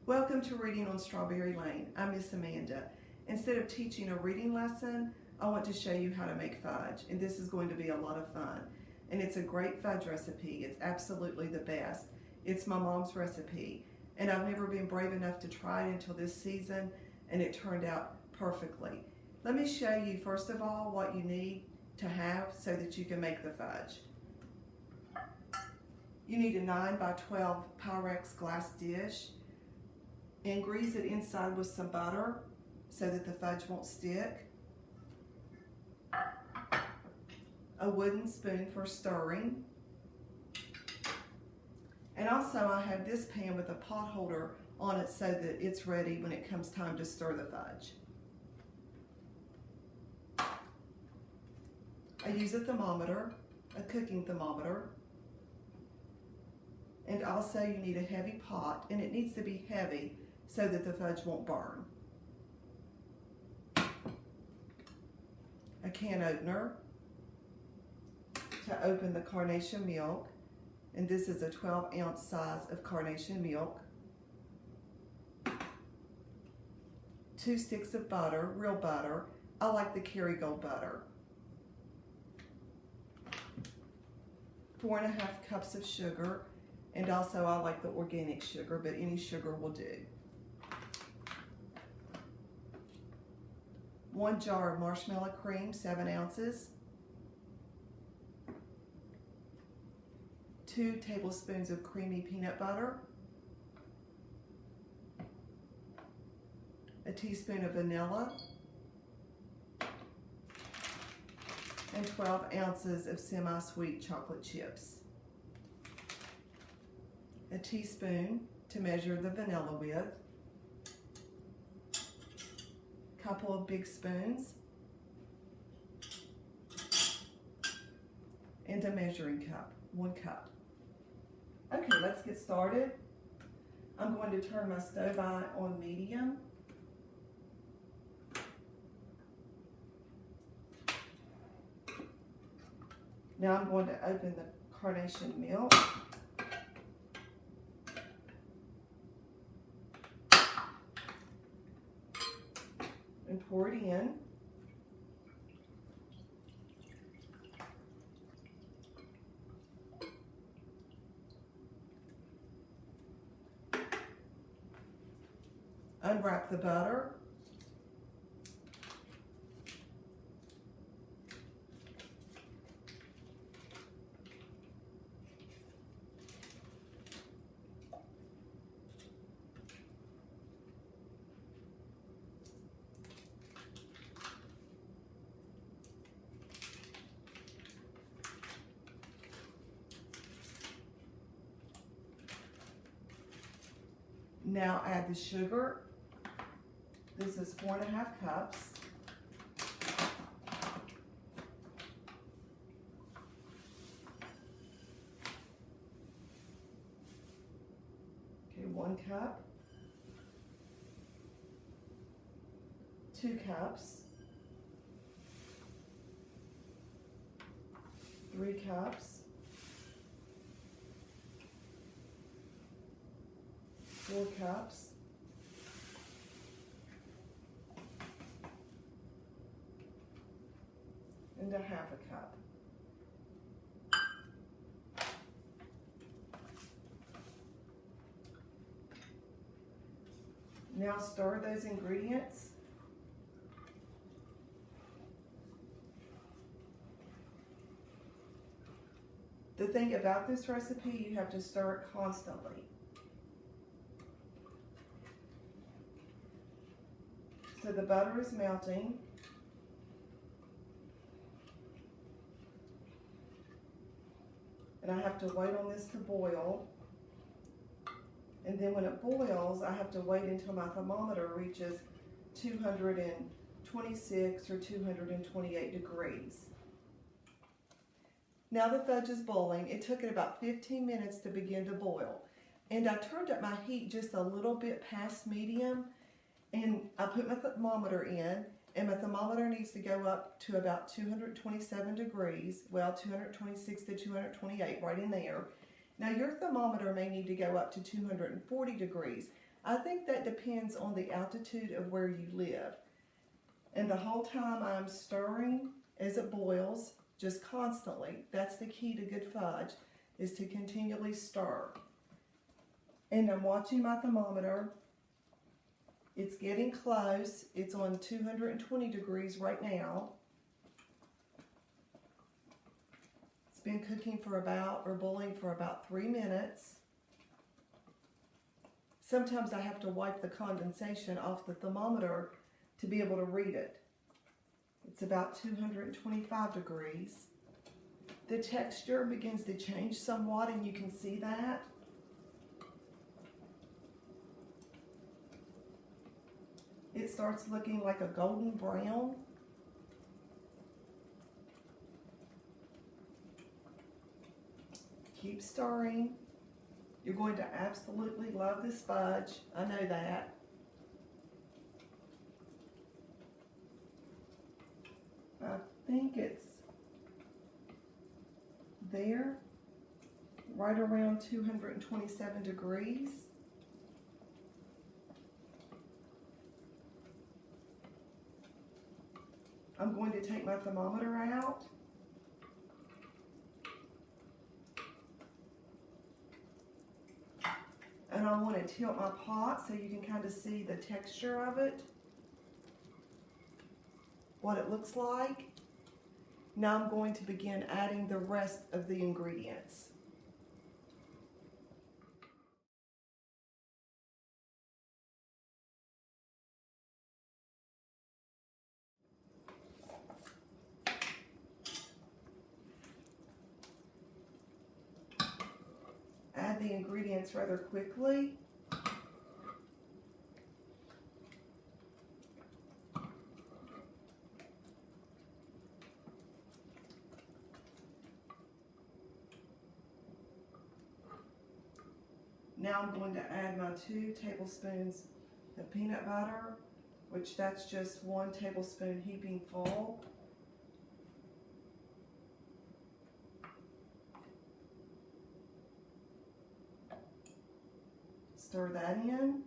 Welcome to Reading on Strawberry Lane. I'm Miss Amanda. Instead of teaching a reading lesson, I want to show you how to make fudge, and this is going to be a lot of fun. And it's a great fudge recipe. It's absolutely the best. It's my mom's recipe, and I've never been brave enough to try it until this season, and it turned out perfectly. Let me show you first of all what you need to have so that you can make the fudge. You need a 9 by 12 Pyrex glass dish, and grease it inside with some butter so that the fudge won't stick. A wooden spoon for stirring. And also I have this pan with a pot holder on it so that it's ready when it comes time to stir the fudge. I use a thermometer, a cooking thermometer. And also you need a heavy pot, and it needs to be heavy so that the fudge won't burn. A can opener to open the Carnation milk, and this is a 12-ounce size of Carnation milk. 2 sticks of butter, real butter. I like the Kerrygold butter. 4.5 cups of sugar, and also I like the organic sugar, but any sugar will do. 1 jar of marshmallow cream, 7 ounces. 2 tablespoons of creamy peanut butter. A teaspoon of vanilla. And 12 ounces of semi-sweet chocolate chips. A teaspoon to measure the vanilla with. Couple of big spoons, and a measuring cup, 1 cup. Okay, let's get started. I'm going to turn my stove on medium. Now I'm going to open the Carnation milk. And pour it in. Unwrap the butter. Now add the sugar. This is 4.5 cups. Okay, 1 cup. 2 cups. 3 cups. 4 cups, and 1/2 cup. Now stir those ingredients. The thing about this recipe, you have to stir it constantly. So the butter is melting. And I have to wait on this to boil. And then when it boils, I have to wait until my thermometer reaches 226 or 228 degrees. Now the fudge is boiling. It took it about 15 minutes to begin to boil. And I turned up my heat just a little bit past medium. And I put my thermometer in, and my thermometer needs to go up to about 227 degrees, well, 226 to 228, right in there. Now your thermometer may need to go up to 240 degrees. I think that depends on the altitude of where you live. And the whole time I'm stirring as it boils, just constantly. That's the key to good fudge, is to continually stir. And I'm watching my thermometer. It's getting close. It's on 220 degrees right now. It's been cooking for about, or boiling for about 3 minutes. Sometimes I have to wipe the condensation off the thermometer to be able to read it. It's about 225 degrees. The texture begins to change somewhat, and you can see that. It starts looking like a golden brown. Keep stirring. You're going to absolutely love this fudge. I know that. I think it's there, right around 227 degrees. I'm going to take my thermometer out. And I want to tilt my pot so you can kind of see the texture of it, what it looks like. Now I'm going to begin adding the rest of the ingredients. Add the ingredients rather quickly. Now I'm going to add my 2 tablespoons of peanut butter, which that's just 1 tablespoon heaping full. Stir that in.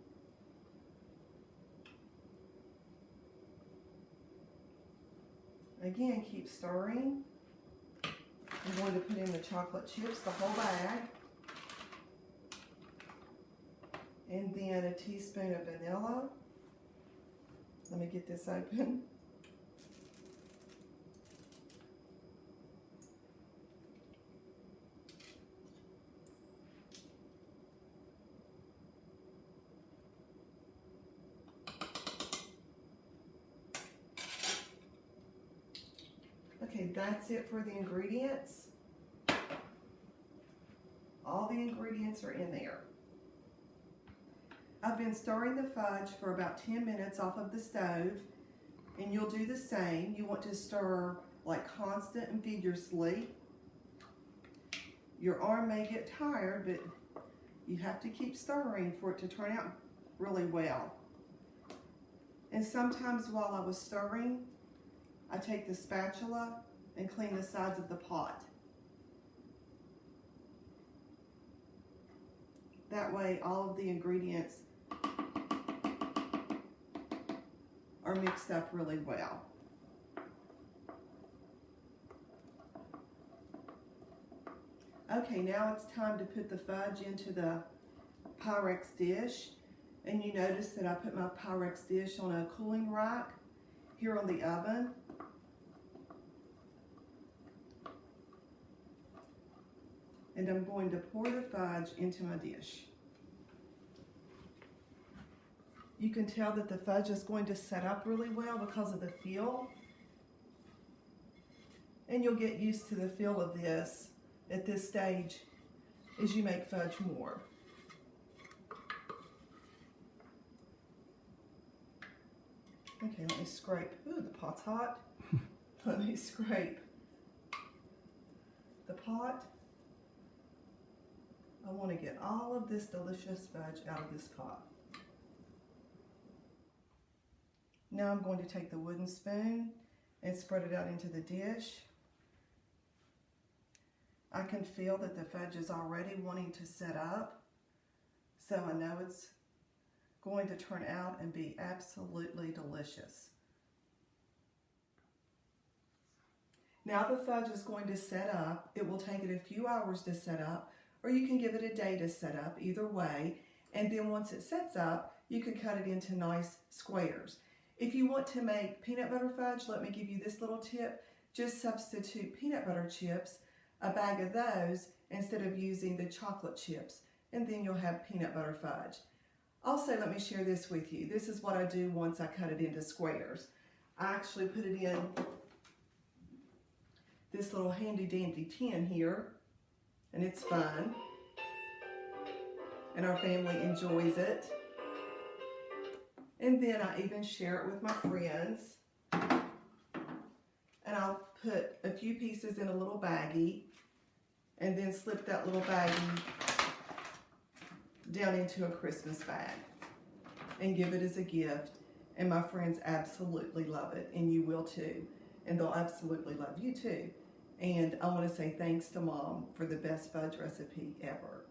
Again, keep stirring. I'm going to put in the chocolate chips, the whole bag. And then a teaspoon of vanilla. Let me get this open. Okay, that's it for the ingredients. All the ingredients are in there. I've been stirring the fudge for about 10 minutes off of the stove, and you'll do the same. You want to stir like constant and vigorously. Your arm may get tired, but you have to keep stirring for it to turn out really well. And sometimes while I was stirring, I take the spatula and clean the sides of the pot. That way all of the ingredients are mixed up really well. Okay, now it's time to put the fudge into the Pyrex dish. And you notice that I put my Pyrex dish on a cooling rack here on the oven. And I'm going to pour the fudge into my dish. You can tell that the fudge is going to set up really well because of the feel. And you'll get used to the feel of this at this stage as you make fudge more. Okay, let me scrape. Ooh, the pot's hot. Let me scrape the pot. I want to get all of this delicious fudge out of this pot. Now I'm going to take the wooden spoon and spread it out into the dish. I can feel that the fudge is already wanting to set up, so I know it's going to turn out and be absolutely delicious. Now the fudge is going to set up. It will take it a few hours to set up, or you can give it a day to set up, either way. And then once it sets up, you can cut it into nice squares. If you want to make peanut butter fudge, let me give you this little tip. Just substitute peanut butter chips, a bag of those, instead of using the chocolate chips, and then you'll have peanut butter fudge. Also, let me share this with you. This is what I do once I cut it into squares. I actually put it in this little handy dandy tin here, and it's fun, and our family enjoys it. And then I even share it with my friends, and I'll put a few pieces in a little baggie and then slip that little baggie down into a Christmas bag and give it as a gift. And my friends absolutely love it, and you will too, and they'll absolutely love you too. And I want to say thanks to Mom for the best fudge recipe ever.